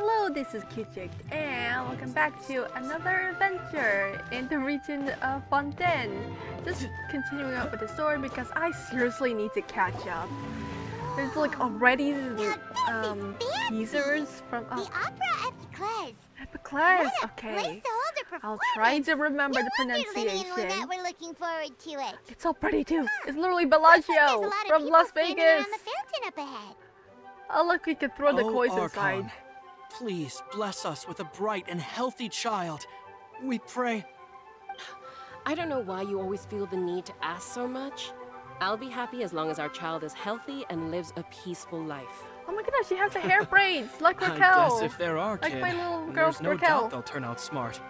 Hello, this is Kijik, and welcome back to another adventure in the region of Fontaine. Just continuing up with the story because I seriously need to catch up. There's like already teasers from the opera Epicles. Epicles, okay. I'll try to remember the pronunciation. Lyney we're looking forward to it. It's so pretty too. It's literally Bellagio from Las Vegas. On the fountain up ahead. Oh look, we could throw the coins inside. Please bless us with a bright and healthy child. We pray. I don't know why you always feel the need to ask so much. I'll be happy as long as our child is healthy and lives a peaceful life. Oh my goodness, she has the hair braids, like Raquel. I guess if there are kids, like my little girl, there's no Raquel. doubt they'll turn out smart.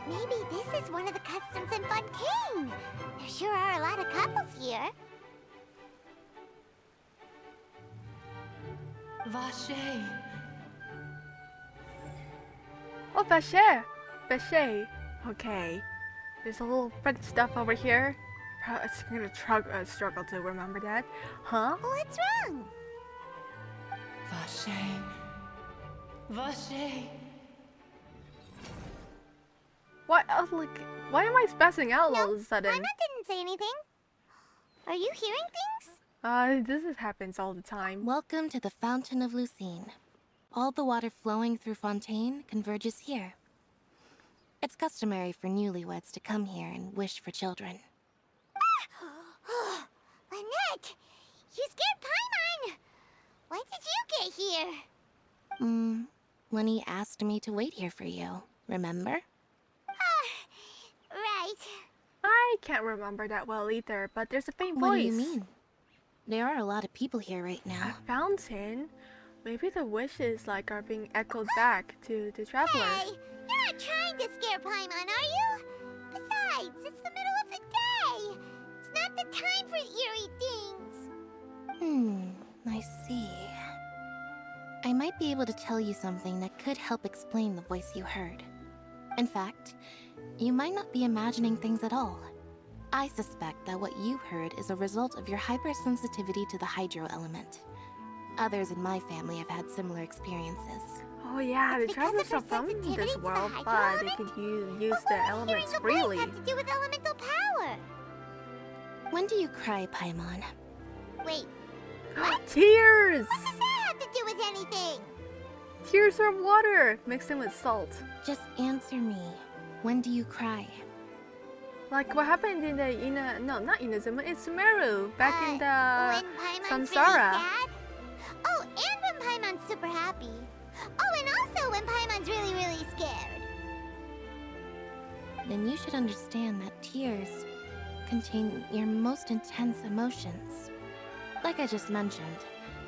Maybe this is one of the customs in Fontaine. There sure are a lot of couples here. Vache. Oh, Vache. Vache. Okay. There's a little French stuff over here. I'm gonna struggle to remember that. Huh? What's wrong? Vache. Vache. What? Like, why am I spazzing out all of a sudden? Paimon didn't say anything. Are you hearing things? This happens all the time. Welcome to the Fountain of Lucine. All the water flowing through Fontaine converges here. It's customary for newlyweds to come here and wish for children. Lynette! You scared Paimon! When did you get here? Lyney asked me to wait here for you, remember? Right. I can't remember that well either, but there's a faint voice. What do you mean? There are a lot of people here right now. A fountain? Maybe the wishes are being echoed back to the traveler. Hey! You're not trying to scare Paimon, are you? Besides, it's the middle of the day! It's not the time for eerie things! I see. I might be able to tell you something that could help explain the voice you heard. In fact, you might not be imagining things at all. I suspect that what you heard is a result of your hypersensitivity to the hydro element. Others in my family have had similar experiences. Oh yeah, the travelers are from this world, but they could use the elements freely. What have to do with elemental power? When do you cry, Paimon? Wait, Tears! what does that have to do with anything? Tears are water, mixed in with salt. Just answer me. When do you cry? Like what happened in the not Inazuma, it's Sumeru back in the when Paimon's Samsara. really sad? Oh, and when Paimon's super happy. Oh, and also when Paimon's really, really scared. Then you should understand that tears contain your most intense emotions. Like I just mentioned,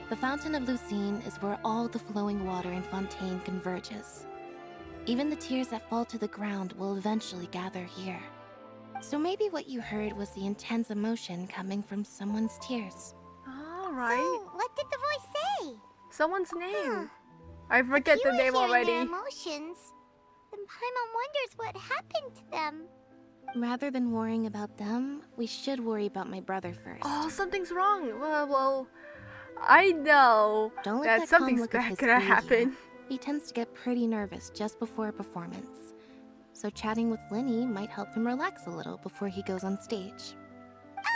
the Fountain of Lucine is where all the flowing water in Fontaine converges. Even the tears that fall to the ground will eventually gather here. So maybe what you heard was the intense emotion coming from someone's tears. Alright. So, what did the voice say? Someone's name. I forget the name already. Their emotions, then Paimon wonders what happened to them. Rather than worrying about them, we should worry about my brother first. Oh, something's wrong. Well, I know Don't let that that something's calm look of bad his gonna fool you. happen. He tends to get pretty nervous just before a performance. So chatting with Lyney might help him relax a little before he goes on stage.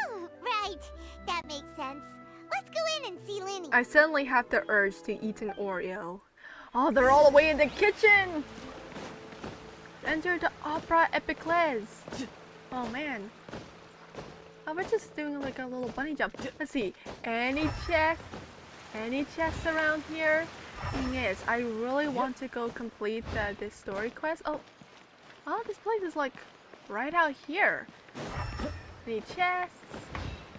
Oh, right. That makes sense. Let's go in and see Lyney. I suddenly have the urge to eat an Oreo. Oh, they're all the way in the kitchen! Enter the Opera Epicles. Oh man. Oh, we're just doing like a little bunny jump. Let's see. Any chests? Any chests around here? Thing is, I really want to go complete this story quest. Oh, this place is like right out here. Any chests?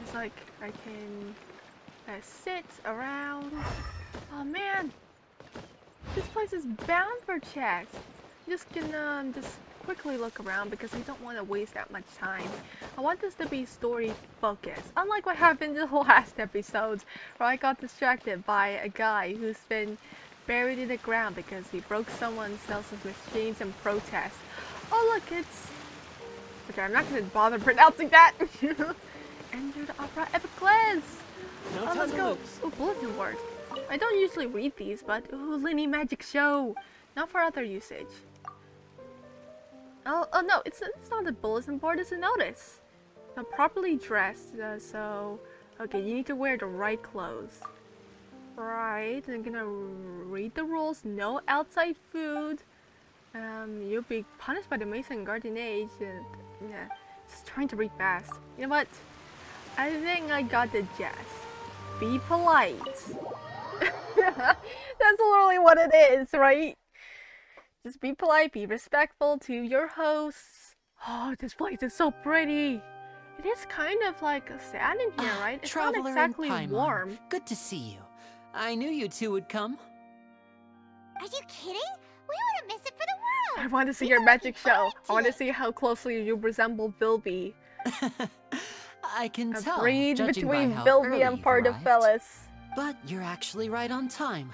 It's like I can sit around. Oh man, this place is bound for chests. Just can just quickly look around because I don't want to waste that much time. I want this to be story focused, unlike what happened in the last episodes where I got distracted by a guy who's been buried in the ground because he broke someone else's machines in protest. Oh look, it's... Okay, I'm not going to bother pronouncing that. Enter the Opera Epicles. No Oh, let's time to go. lose. Oh, bulletin board. I don't usually read these, but ooh, Lyney magic show. Not for other usage. Oh no, it's not a bulletin board, it's a notice. Properly dressed, so... Okay, you need to wear the right clothes. Right, I'm gonna read the rules. No outside food. You'll be punished by the Mason Guardian Age. Yeah, just trying to read fast. You know what? I think I got the gist. Be polite. That's literally what it is, right? Just be polite, be respectful to your hosts. Oh, this place is so pretty. It is kind of like sad in here, right? It's not Traveler exactly and Paimon. warm. Good to see you. I knew you two would come. Are you kidding? We wouldn't miss it for the I world. want to see We your gotta magic be show. forward I want to it. see how closely you resemble Bilby. I can A tell, breed judging by between how Bilby early and you've arrived. Pardafelis. But you're actually right on time.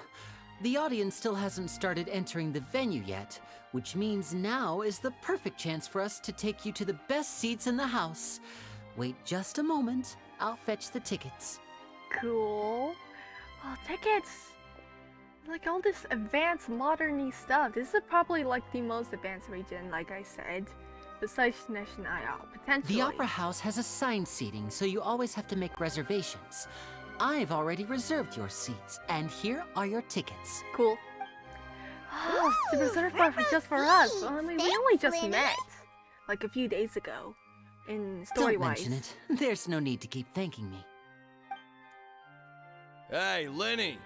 The audience still hasn't started entering the venue yet, which means now is the perfect chance for us to take you to the best seats in the house. Wait just a moment. I'll fetch the tickets. Cool. Oh, tickets! Like all this advanced modern-y stuff. This is probably like the most advanced region, like I said. Besides Nation IO, potentially. The Opera House has assigned seating, so you always have to make reservations. I've already reserved your seats, and here are your tickets. Cool. Oh, it's Ooh, reserved front just for row us. seats. I mean, we Thanks, only just Lyney. met. Like a few days ago. In Don't story-wise. mention it. There's no need to keep thanking me. Hey, Lyney,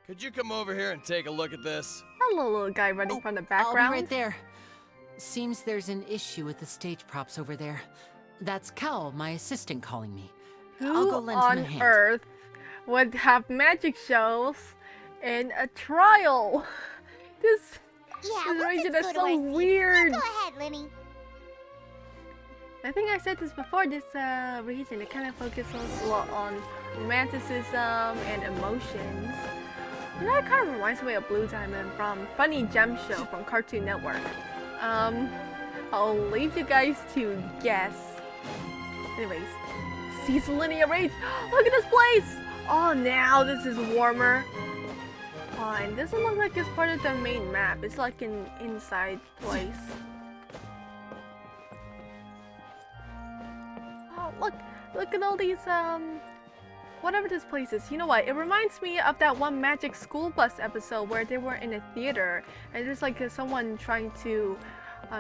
could you come over here and take a look at this? Hello, little guy running from the background. I'll be right there. Seems there's an issue with the stage props over there. That's Cal, my assistant, calling me. I'll go Who lend him a on hand. earth would have magic shows in a trial? This Yeah, This we'll region just is go to our so seats. weird. You go ahead, Lyney. I think I said this before, this region, it kind of focuses a lot on romanticism and emotions. You know, it kind of reminds me of Blue Diamond from Funny Gem Show from Cartoon Network. I'll leave you guys to guess. Anyways, season linear rates. Look at this place! Oh, now this is warmer. Oh, and it doesn't look like it's part of the main map. It's like an inside place. Oh, look at all these, whatever this place is. You know what? It reminds me of that one Magic School Bus episode where they were in a theater and there's like someone trying to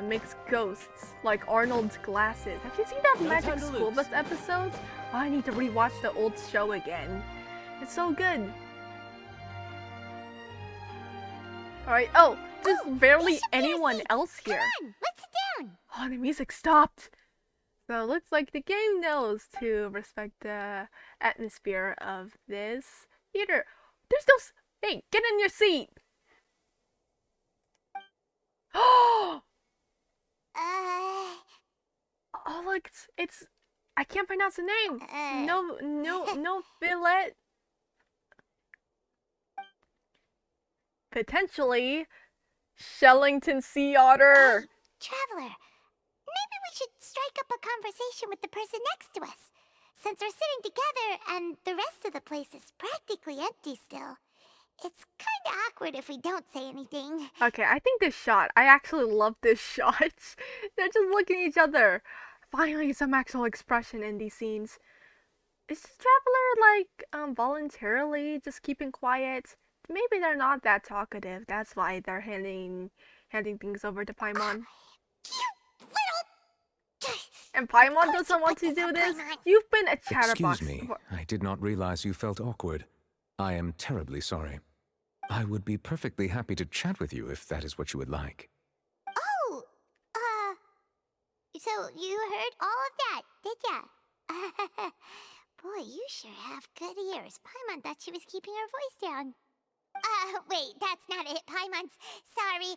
mix ghosts, like Arnold's glasses. Have you seen that No Magic time to School lose. Bus episode? Oh, I need to rewatch the old show again. It's so good. Alright, oh, there's barely Bishop, your anyone seats. else here. Come on, let's sit down. Oh, the music stopped. So it looks like the game knows to respect the atmosphere of this theater. There's no... Hey, get in your seat! Oh, look, it's... I can't pronounce the name. No billet. Potentially, Shellington Sea Otter. Traveler, maybe we should strike up a conversation with the person next to us. Since we're sitting together and the rest of the place is practically empty still, it's kind of awkward if we don't say anything. Okay, I think this shot, I actually love this shot. They're just looking at each other. Finally, some actual expression in these scenes. Is this traveler, like, voluntarily just keeping quiet? Maybe they're not that talkative. That's why they're handing things over to Paimon. You little... And Paimon Of course doesn't you want put to this do on this. Paimon. You've been a chatterbox. Excuse me, before. I did not realize you felt awkward. I am terribly sorry. I would be perfectly happy to chat with you if that is what you would like. Oh, so you heard all of that, did ya? Boy, you sure have good ears. Paimon thought she was keeping her voice down. Wait, that's not it. Paimon's sorry.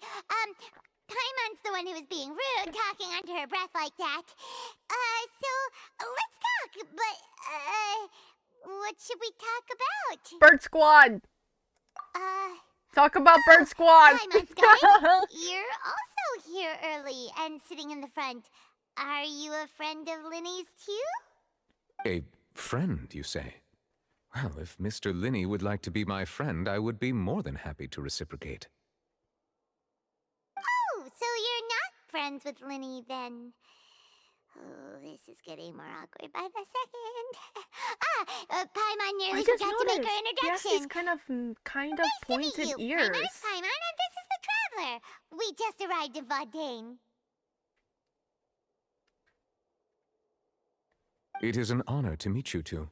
Paimon's the one who was being rude, talking under her breath like that. So let's talk, but, what should we talk about? Bird Squad! Talk about Bird Squad! Paimon's guys, you're also here early and sitting in the front. Are you a friend of Lyney's too? A friend, you say? Well, if Mr. Lyney would like to be my friend, I would be more than happy to reciprocate. Oh, so you're not friends with Lyney then? Oh, this is getting more awkward by the second. Paimon nearly I just forgot to make noticed. her He has introduction. these kind of Nice to meet pointed you. ears. My name's Paimon, and this is the Traveler. We just arrived in Fontaine. It is an honor to meet you two.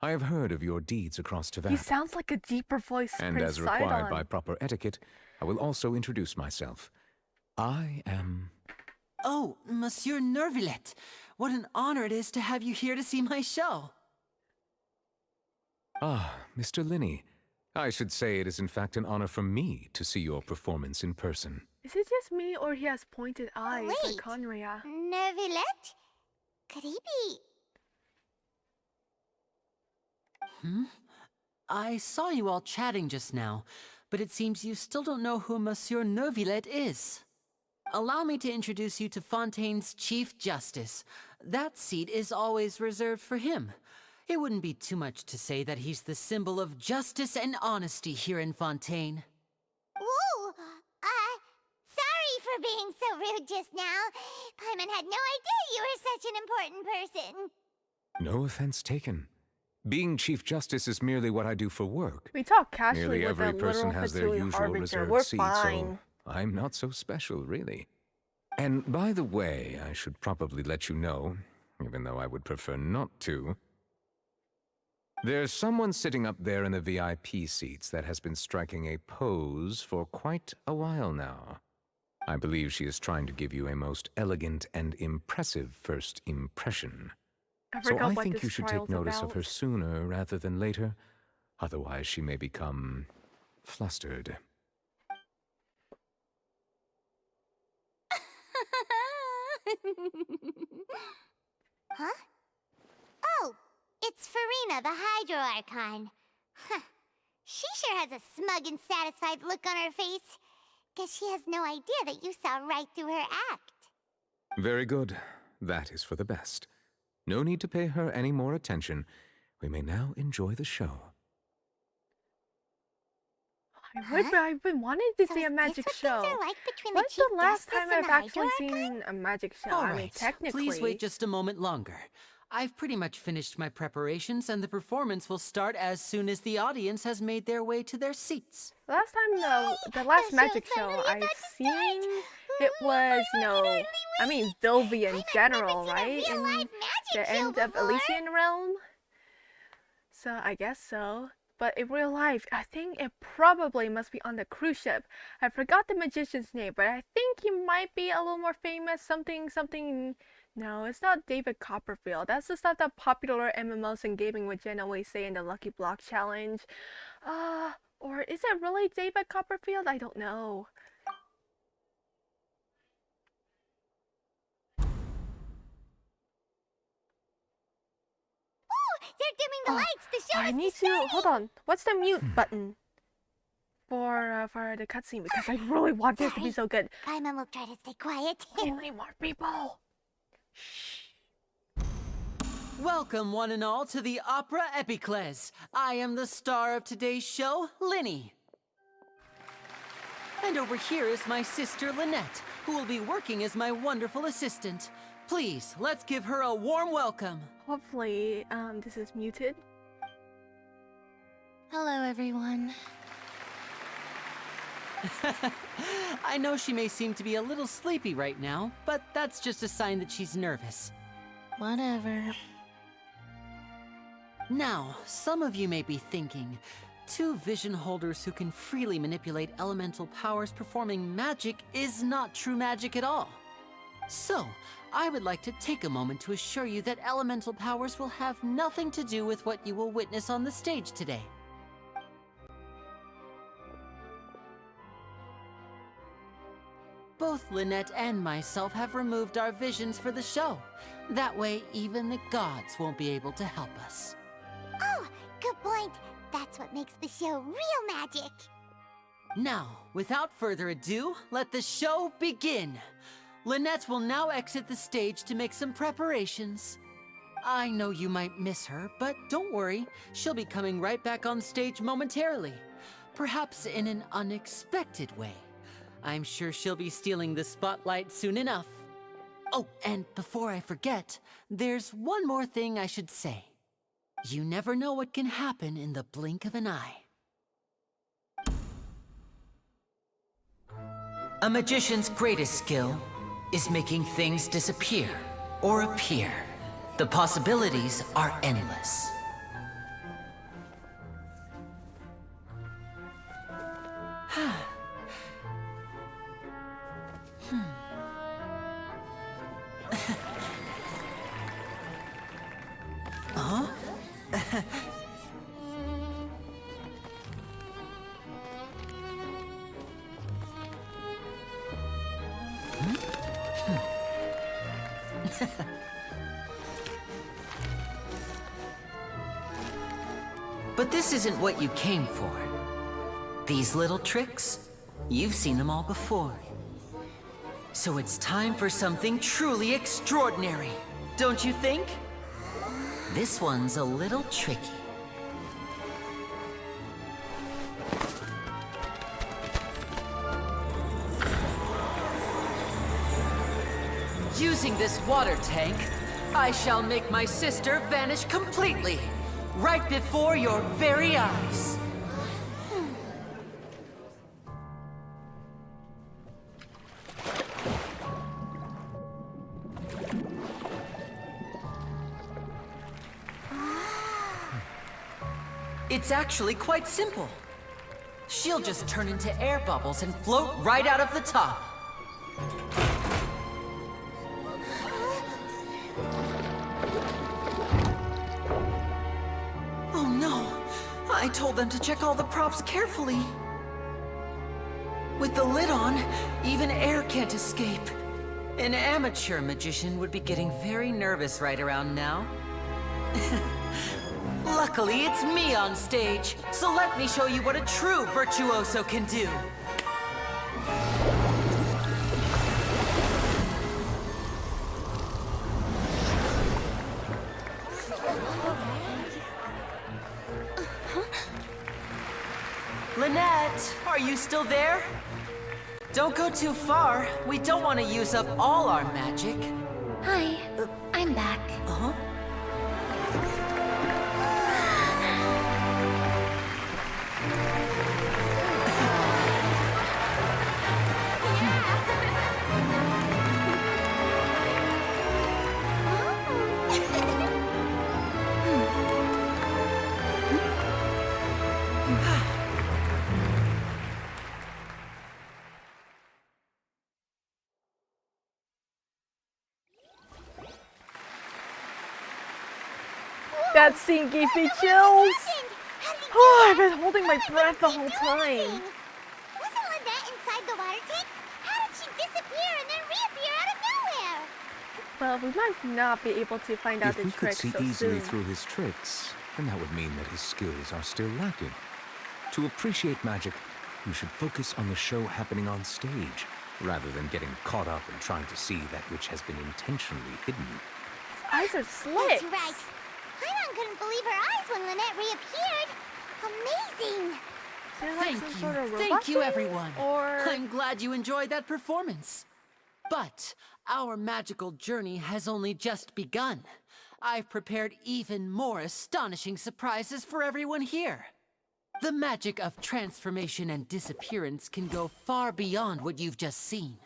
I have heard of your deeds across He Tavap. sounds like a deeper voice And Prince as required Sidon. by proper etiquette, I will also introduce myself. I am... Oh, Monsieur Nervillet, what an honor it is to have you here to see my show. Ah, Mr. Lyney. I should say it is in fact an honor for me to see your performance in person. Is it just me or he has pointed eyes wait. like Conria? Nervillet? Could he be... I saw you all chatting just now, but it seems you still don't know who Monsieur Nervillet is. Allow me to introduce you to Fontaine's Chief Justice. That seat is always reserved for him. It wouldn't be too much to say that he's the symbol of justice and honesty here in Fontaine. Whoa! Sorry for being so rude just now. Paimon had no idea you were such an important person. No offense taken. Being Chief Justice is merely what I do for work. We talk casually Nearly with every a person literal has their Fatui usual Harbinger. reserved We're seat, fine. so I'm not so special, really. And by the way, I should probably let you know, even though I would prefer not to. There's someone sitting up there in the VIP seats that has been striking a pose for quite a while now. I believe she is trying to give you a most elegant and impressive first impression. I So forgot I what think this you should take trial's notice about. of her sooner rather than later. Otherwise, she may become flustered. Huh? Oh, it's Farina, the Hydro Archon. Huh. She sure has a smug and satisfied look on her face. Guess she has no idea that you saw right through her act. Very good. That is for the best. No need to pay her any more attention. We may now enjoy the show. I've been wanting to So see a is this magic what show. things are like between When's the the Chief last Justice time and I've the actually Hydro Archon? seen a magic show? All I mean, right, technically. please wait just a moment longer. I've pretty much finished my preparations, and the performance will start as soon as the audience has made their way to their seats. Last time, the last The magic show's show finally I've about to seen, start. it was, Wait. I mean, Sylvie in I've general, never seen a right? real In live magic the show end of before. Elysian Realm. So I guess so. But in real life, I think it probably must be on the cruise ship. I forgot the magician's name, but I think he might be a little more famous. Something. No, it's not David Copperfield. That's the stuff that popular MMOs and gaming would generally say in the Lucky Block Challenge. Or is it really David Copperfield? I don't know. They're dimming the lights. The show I is need to hold on. What's the mute button for the cutscene? Because I really want this to be so good. Paimon will try to stay quiet. Only more people. Welcome, one and all, to the Opera Epiclese. I am the star of today's show, Lyney. And over here is my sister, Lynette, who will be working as my wonderful assistant. Please, let's give her a warm welcome. Hopefully, this is muted. Hello, everyone. I know she may seem to be a little sleepy right now, but that's just a sign that she's nervous. Whatever. Now, some of you may be thinking, two vision holders who can freely manipulate elemental powers performing magic is not true magic at all. So, I would like to take a moment to assure you that elemental powers will have nothing to do with what you will witness on the stage today. Both Lynette and myself have removed our visions for the show. That way, even the gods won't be able to help us. Oh, good point. That's what makes the show real magic. Now, without further ado, let the show begin. Lynette will now exit the stage to make some preparations. I know you might miss her, but don't worry. She'll be coming right back on stage momentarily. Perhaps in an unexpected way. I'm sure she'll be stealing the spotlight soon enough. Oh, and before I forget, there's one more thing I should say. You never know what can happen in the blink of an eye. A magician's greatest skill is making things disappear or appear. The possibilities are endless. Huh? But this isn't what you came for. These little tricks, you've seen them all before. So it's time for something truly extraordinary, don't you think? This one's a little tricky. Using this water tank, I shall make my sister vanish completely, right before your very eyes. It's actually quite simple. She'll just turn into air bubbles and float right out of the top. Oh no! I told them to check all the props carefully. With the lid on, even air can't escape. An amateur magician would be getting very nervous right around now. Luckily, it's me on stage, so let me show you what a true virtuoso can do. Lynette, are you still there? Don't go too far. We don't want to use up all our magic. Hi, I'm back. Uh-huh. That scene gave me chills. Oh, I've been holding my breath the whole time. Wasn't Lynette inside the water tank? How did she disappear and then reappear out of nowhere? Well, we might not be able to find out If the we could trick see so easily soon. through his tricks, then that would mean that his skills are still lacking. To appreciate magic, you should focus on the show happening on stage, rather than getting caught up in trying to see that which has been intentionally hidden. Eyes are slick. That's right. Paimon couldn't believe her eyes when Lynette reappeared. Amazing! They're like some sort of Thank robot you, thing? everyone. Or I'm glad you enjoyed that performance. But our magical journey has only just begun. I've prepared even more astonishing surprises for everyone here. The magic of transformation and disappearance can go far beyond what you've just seen.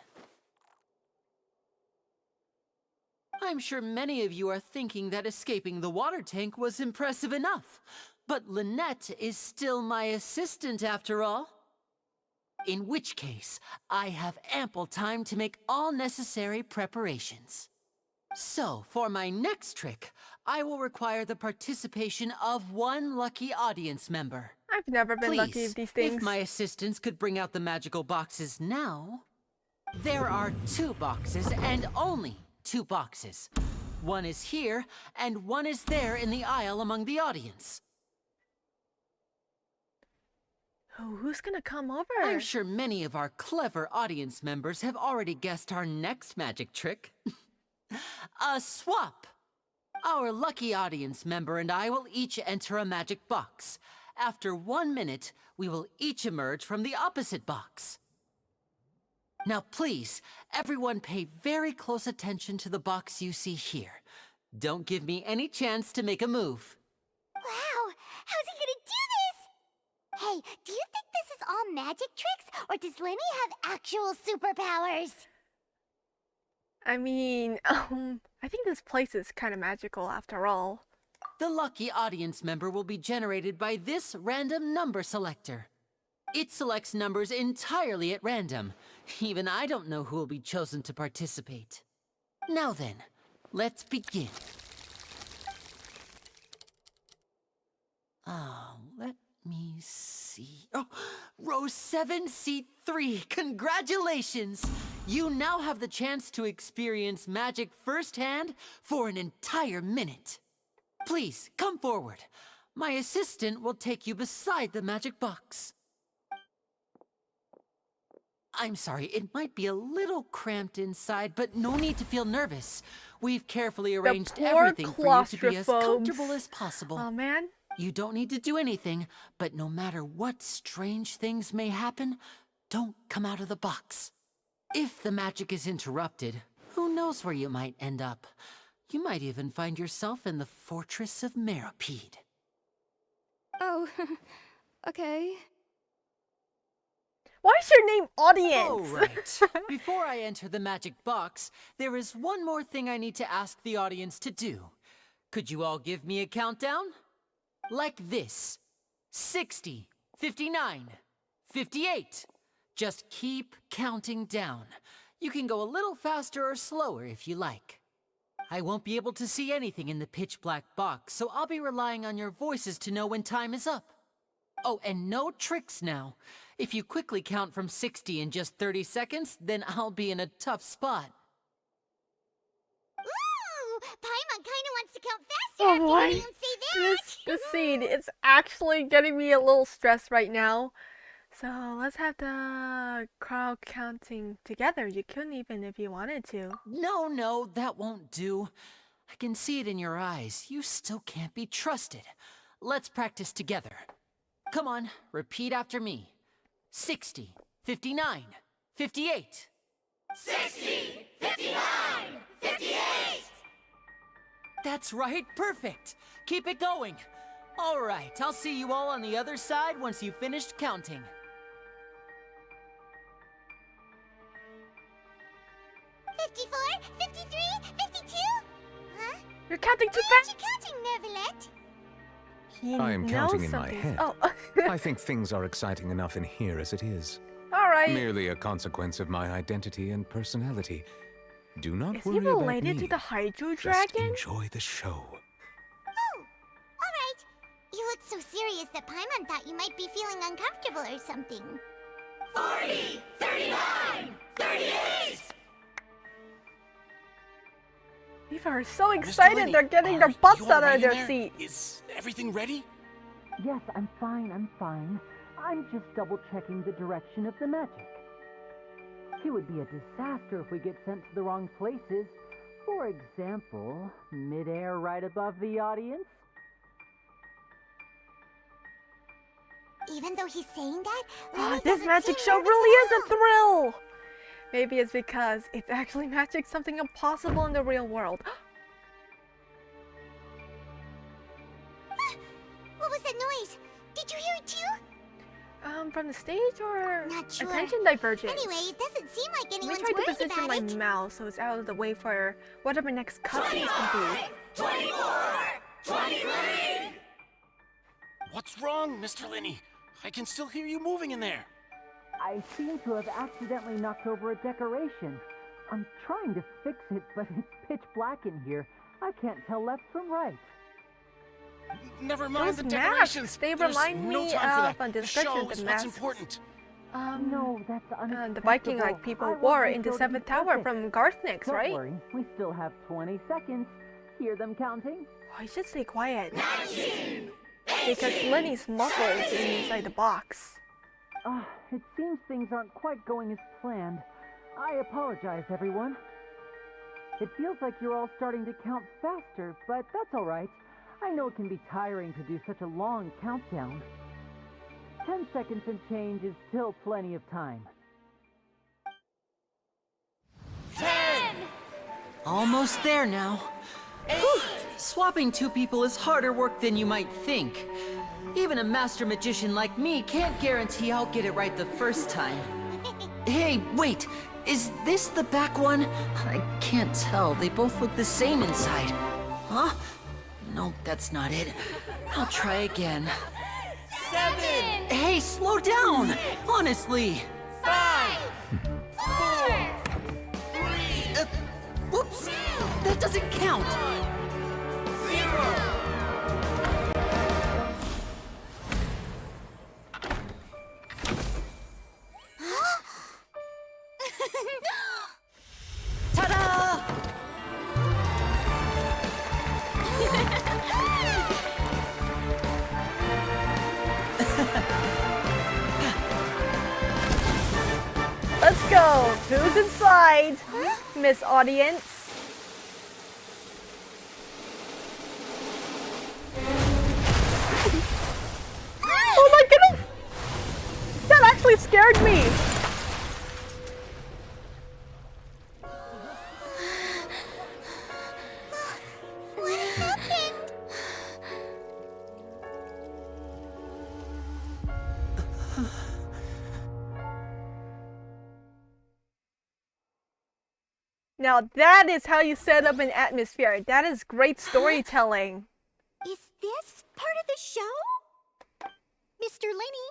I'm sure many of you are thinking that escaping the water tank was impressive enough. But Lynette is still my assistant after all. In which case, I have ample time to make all necessary preparations. So, for my next trick, I will require the participation of one lucky audience member. I've never been lucky Please, with these things. if my assistants could bring out the magical boxes now. There are 2 boxes and only 2 boxes. One is here, and one is there in the aisle among the audience. Oh, who's gonna come over? I'm sure many of our clever audience members have already guessed our next magic trick. A swap! Our lucky audience member and I will each enter a magic box. After 1 minute, we will each emerge from the opposite box. Now please, everyone pay very close attention to the box you see here. Don't give me any chance to make a move. Wow, how's he gonna do this? Hey, do you think this is all magic tricks, or does Lyney have actual superpowers? I mean, I think this place is kind of magical after all. The lucky audience member will be generated by this random number selector. It selects numbers entirely at random. Even I don't know who will be chosen to participate. Now then, let's begin. Let me see. Oh, row 7, seat 3. Congratulations! You now have the chance to experience magic firsthand for an entire minute. Please, come forward. My assistant will take you beside the magic box. I'm sorry, it might be a little cramped inside, but no need to feel nervous. We've carefully arranged everything for you to be as comfortable as possible. Oh man. You don't need to do anything, but no matter what strange things may happen, don't come out of the box. If the magic is interrupted, who knows where you might end up? You might even find yourself in the Fortress of Meropide. Oh, okay. Why is your name Audience? Oh, right. Before I enter the magic box, there is one more thing I need to ask the audience to do. Could you all give me a countdown? Like this. 60, 59, 58. Just keep counting down. You can go a little faster or slower if you like. I won't be able to see anything in the pitch black box, so I'll be relying on your voices to know when time is up. Oh, and no tricks now. If you quickly count from 60 in just 30 seconds, then I'll be in a tough spot. Ooh, Paimon kinda wants to count faster Oh after boy. hearing him say that. This scene is actually getting me a little stressed right now. So let's have the crowd counting together. You couldn't even if you wanted to. No, that won't do. I can see it in your eyes. You still can't be trusted. Let's practice together. Come on, repeat after me. 60, 59, 58. 60, 59, 58. That's right, perfect. Keep it going. All right, I'll see you all on the other side once you've finished counting. 54, 53, 52? Huh? You're counting too Why aren't fast. you counting, Neverlet? He I am knows counting in my something's- head. Oh. I think things are exciting enough in here as it is. All right. Merely a consequence of my identity and personality. Do not Is he worry about related me. to the Hydro Just Dragon? enjoy the show. Oh, alright. You look so serious that Paimon thought you might be feeling uncomfortable or something. 40, 39, 38! People are so excited. They're getting their butts out of their seat. Is everything ready? Yes, I'm fine. I'm just double-checking the direction of the magic. It would be a disaster if we get sent to the wrong places. For example, mid-air right above the audience. Even though he's saying that, Ah, Lyney this doesn't magic seem show nervous really at is a all. thrill. Maybe it's because it's actually magic, something impossible in the real world. What was that noise? Did you hear it too? From the stage or Not sure. attention divergence? Anyway, it doesn't seem like Let me anyone's try to worried position about my it. mouse so it's out of the way for whatever next cutscenes can be. 24, 23. What's wrong, Mr. Lyney? I can still hear you moving in there. I seem to have accidentally knocked over a decoration. I'm trying to fix it, but it's pitch black in here. I can't tell left from right. Never mind Those the masks, decorations. they There's remind no me time of for a that. The description show of the is what's masks. important. No, that's unacceptable. The Viking-like people I want wore my in the show to be Seventh Tower perfect. from Garthnix, Don't right? worry, we still have 20 seconds. Hear them counting? Oh, you should stay quiet. Because Lyney's muffled inside the box. It seems things aren't quite going as planned. I apologize, everyone. It feels like you're all starting to count faster, but that's all right. I know it can be tiring to do such a long countdown. 10 seconds and change is still plenty of time. 10! Almost there now. 8! Swapping two people is harder work than you might think. Even a master magician like me can't guarantee I'll get it right the first time. Hey, wait! Is this the back one? I can't tell. They both look the same inside. Huh? No, that's not it. I'll try again. 7! Hey, slow down! Honestly! 5! 4! 3! Whoops! That doesn't count! 0! Ta-da! Let's go! Who's inside? Miss Audience? Oh my goodness! That actually scared me! What happened? Now that is how you set up an atmosphere. That is great storytelling. Is this part of the show? Mr. Lyney,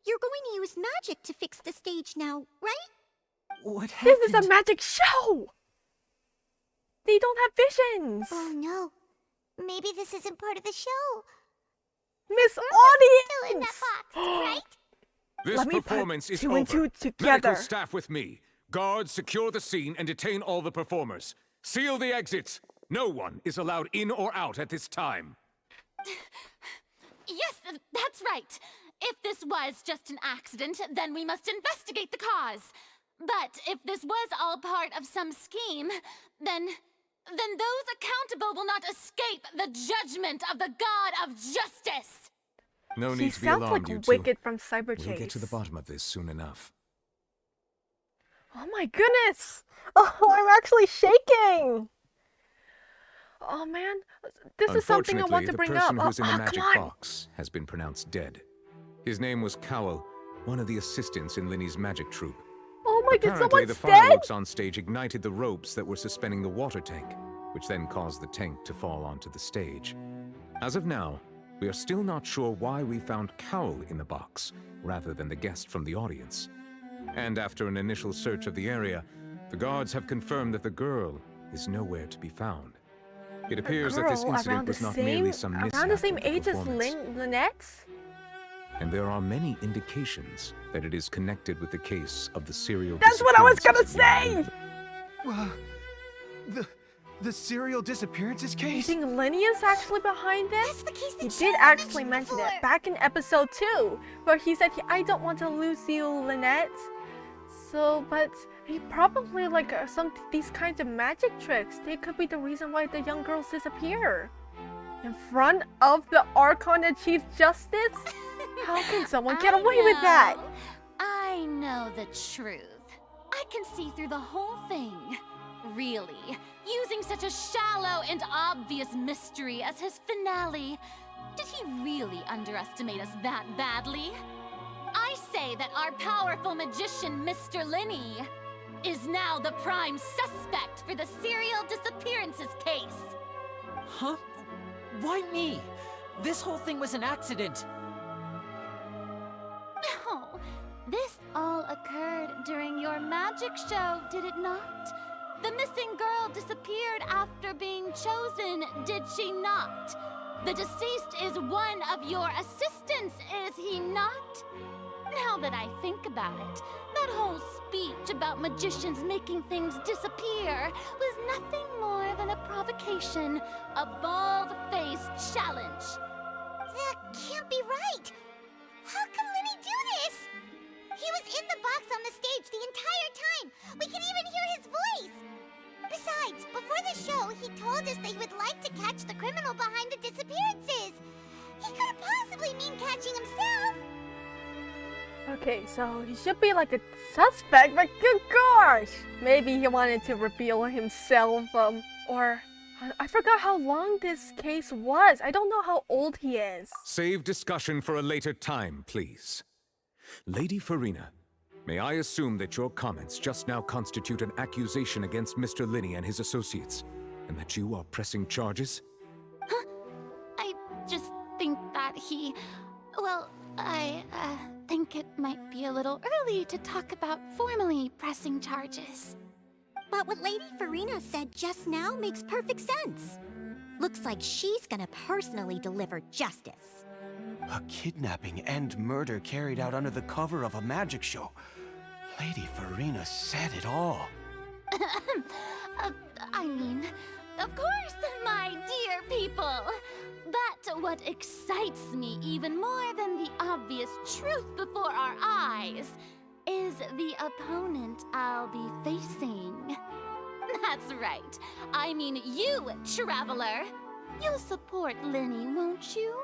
you're going to use magic to fix the stage now, right? What happened? This is a magic show! They don't have visions! Oh no. Maybe this isn't part of the show. Miss Still in Audience! that box, right? This Let me put performance is two over. and two together. Medical staff with me. Guards, secure the scene and detain all the performers. Seal the exits. No one is allowed in or out at this time. Yes, that's right. If this was just an accident, then we must investigate the cause. But if this was all part of some scheme, then those accountable will not escape the judgment of the God of justice. No She need to be sounds alarmed, like you two. Wicked from Cyber We'll Chase. get to the bottom of this soon enough. Oh my goodness! Oh, I'm actually shaking! Oh man, this is something I want to bring up. the person who's in the magic come on! box has been pronounced dead. His name was Cowell, one of the assistants in Lyney's magic troupe. Oh my god, Apparently, the someone's dead? fireworks on stage ignited the ropes that were suspending the water tank, which then caused the tank to fall onto the stage. As of now, we are still not sure why we found Cowell in the box, rather than the guest from the audience. And after an initial search of the area, the guards have confirmed that the girl is nowhere to be found. It appears that this incident was not merely some mishap around the same of age as performance. Lynette's? And there are many indications that it is connected with the case of the serial That's what I was gonna disappearances say! The serial disappearances Do you case? think Lyney is actually behind this? That's the case that He Shadow did actually mentioned mention before. it back in episode 2, where he said, I don't want to lose you, Lynette. So, but he probably like these kinds of magic tricks. They could be the reason why the young girls disappear. In front of the Archon and Chief Justice? How can someone get away with that? I know the truth. I can see through the whole thing. Really, using such a shallow and obvious mystery as his finale. Did he really underestimate us that badly? I say that our powerful magician, Mr. Lyney, is now the prime suspect for the serial disappearances case. Huh? Why me? This whole thing was an accident. Oh, this all occurred during your magic show, did it not? The missing girl disappeared after being chosen, did she not? The deceased is one of your assistants, is he not? Now that I think about it, that whole speech about magicians making things disappear was nothing more than a provocation, a bald-faced challenge. That can't be right. How can Lyney do this? He was in the box on the stage the entire time. We can even hear his voice. Besides, before told us they would like to catch the criminal behind the disappearances. He couldn't possibly mean catching himself. Okay, so he should be like a suspect, but good gosh! Maybe he wanted to reveal himself, or... I forgot how long this case was. I don't know how old he is. Save discussion for a later time, please. Lady Farina, may I assume that your comments just now constitute an accusation against Mr. Lyney and his associates, and that you are pressing charges? Huh? I just think that he... Well, I think it might be a little early to talk about formally pressing charges. But what Lady Farina said just now makes perfect sense. Looks like she's gonna personally deliver justice. A kidnapping and murder carried out under the cover of a magic show. Lady Farina said it all. I mean, of course, my dear people. But what excites me even more than the obvious truth before our eyes is the opponent I'll be facing. That's right. I mean you, Traveler. You'll support Lyney, won't you?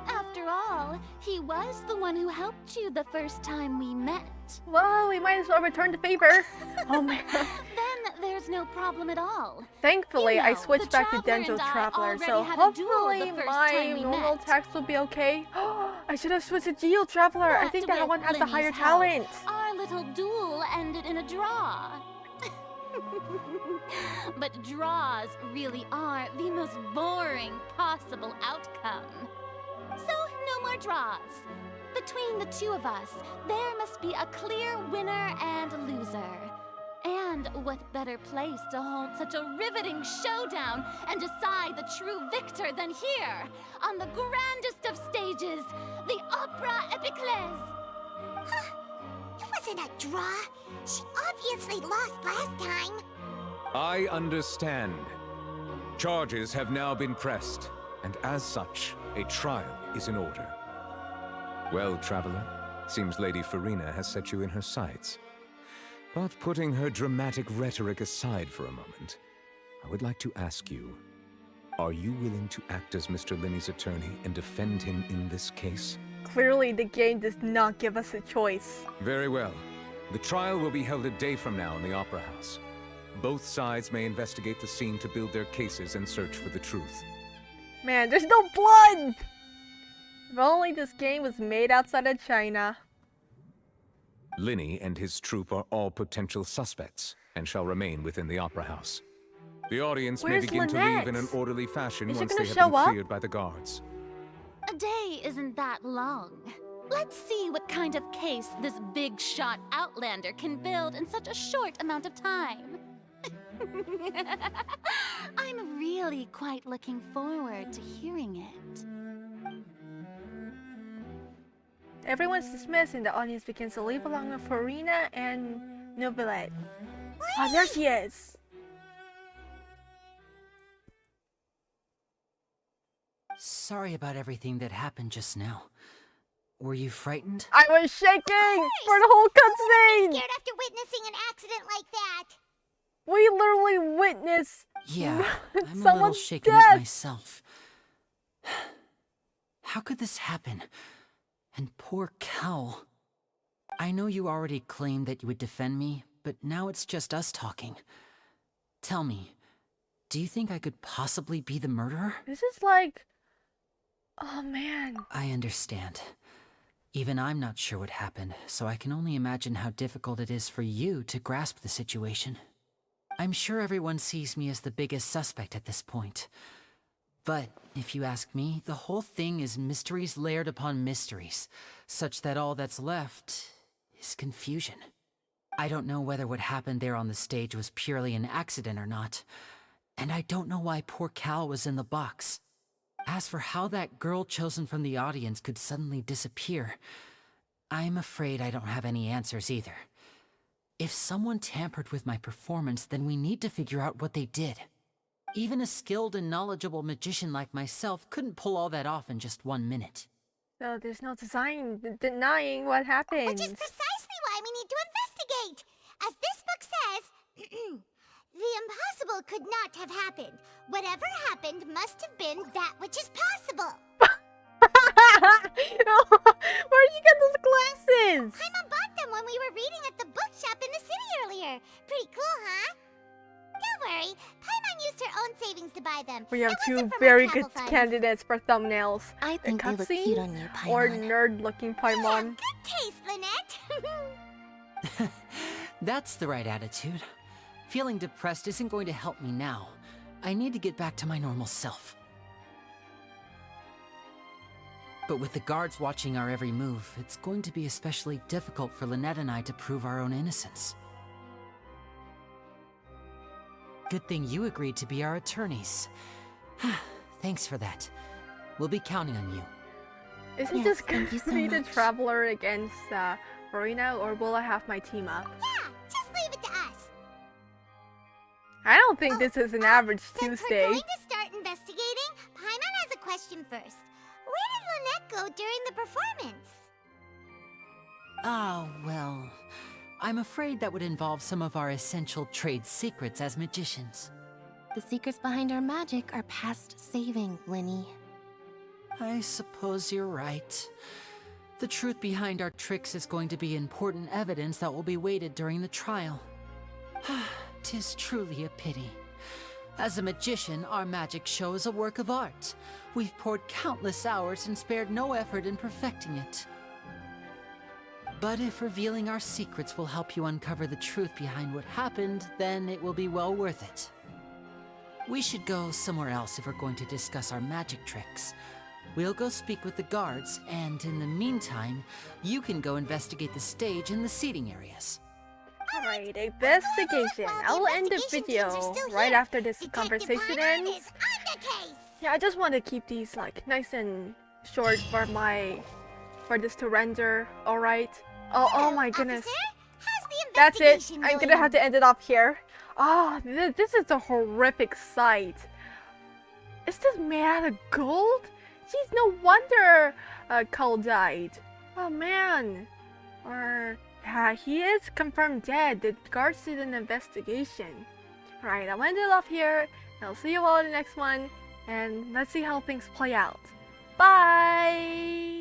After all, he was the one who helped you the first time we met. Well, we might as well return the favor. Oh man. Then there's no problem at all. Thankfully, You know, I switched the back to Traveler Dental and I Traveler, already so had a duel hopefully the first my time we normal met. text will be okay. I should have switched to Geo Traveler. I But think that with one has the higher Lyney's help, talent. Our little duel ended in a draw. But draws really are the most boring possible outcome. So, no more draws. Between the two of us, there must be a clear winner and loser. And what better place to hold such a riveting showdown and decide the true victor than here, on the grandest of stages, the Opera Epiclese. Huh? It wasn't a draw. She obviously lost last time. I understand. Charges have now been pressed, and as such, a trial is in order. Well, Traveler, seems Lady Farina has set you in her sights. But putting her dramatic rhetoric aside for a moment, I would like to ask you, are you willing to act as Mr. Lyney's attorney and defend him in this case? Clearly, the game does not give us a choice. Very well. The trial will be held a day from now in the Opera House. Both sides may investigate the scene to build their cases and search for the truth. Man, there's no blood! If only this game was made outside of China. Lyney and his troupe are all potential suspects and shall remain within the Opera House. The audience may Where's begin to Lynette? leave in an orderly fashion Is she once gonna they have show been up? cleared by the guards. A day isn't that long. Let's see what kind of case this big shot Outlander can build in such a short amount of time. I'm really quite looking forward to hearing it. Everyone's dismissed and the audience begins to leave along with Farina and Nobilette. Oh, there she is! Sorry about everything that happened just now. Were you frightened? I was shaking for the whole cutscene! Scared after witnessing an accident like that. We literally witnessed Yeah, I'm a little someone's shaken death. up myself. How could this happen? And poor Cal. I know you already claimed that you would defend me, but now it's just us talking. Tell me, do you think I could possibly be the murderer? This is like... Oh man. I understand. Even I'm not sure what happened, so I can only imagine how difficult it is for you to grasp the situation. I'm sure everyone sees me as the biggest suspect at this point. But, if you ask me, the whole thing is mysteries layered upon mysteries, such that all that's left is confusion. I don't know whether what happened there on the stage was purely an accident or not, and I don't know why poor Cal was in the box. As for how that girl chosen from the audience could suddenly disappear, I'm afraid I don't have any answers either. If someone tampered with my performance, then we need to figure out what they did. Even a skilled and knowledgeable magician like myself couldn't pull all that off in just 1 minute. So there's no denying what happened. Which is precisely why we need to investigate. As this book says, the impossible could not have happened. Whatever happened must have been that which is possible. Where did you get those glasses? Paimon bought them when we were reading at the bookshop in the city earlier. Pretty cool, huh? Don't worry, Paimon used her own savings to buy them. We have It two wasn't from very our good travel funds. candidates for thumbnails. I think they look cute on you, Paimon. Or nerd-looking You have Paimon. good taste, Lynette. That's the right attitude. Feeling depressed isn't going to help me now. I need to get back to my normal self. But with the guards watching our every move, it's going to be especially difficult for Lynette and I to prove our own innocence. Good thing you agreed to be our attorneys. Thanks for that. We'll be counting on you. Is it Yes, just thank you gonna so be the much. Traveler against Farina, or will I have my team up? Yeah, just leave it to us. I don't think this is an average Since Tuesday. we're going to start investigating, Paimon has a question first. Where did Lynette go during the performance? Ah, well, I'm afraid that would involve some of our essential trade secrets as magicians. The secrets behind our magic are past saving, Lyney. I suppose you're right. The truth behind our tricks is going to be important evidence that will be weighted during the trial. 'Tis truly a pity. As a magician, our magic show is a work of art. We've poured countless hours and spared no effort in perfecting it. But if revealing our secrets will help you uncover the truth behind what happened, then it will be well worth it. We should go somewhere else if we're going to discuss our magic tricks. We'll go speak with the guards, and in the meantime, you can go investigate the stage and the seating areas. Alright, investigation. Well, the I will end the investigation video teams are still right here. after this Detective conversation Paimon ends. is on the case. Yeah, I just want to keep these like nice and short for this to render. Alright. Oh my goodness. Officer, how's the That's it. investigation I'm gonna going? have to end it off here. Oh, this is a horrific sight. Is this made out of gold? Jeez, no wonder Cole died. Oh man. Or he is confirmed dead. The guards did an investigation. Alright, I'll end it off here. I'll see you all in the next one. And let's see how things play out. Bye!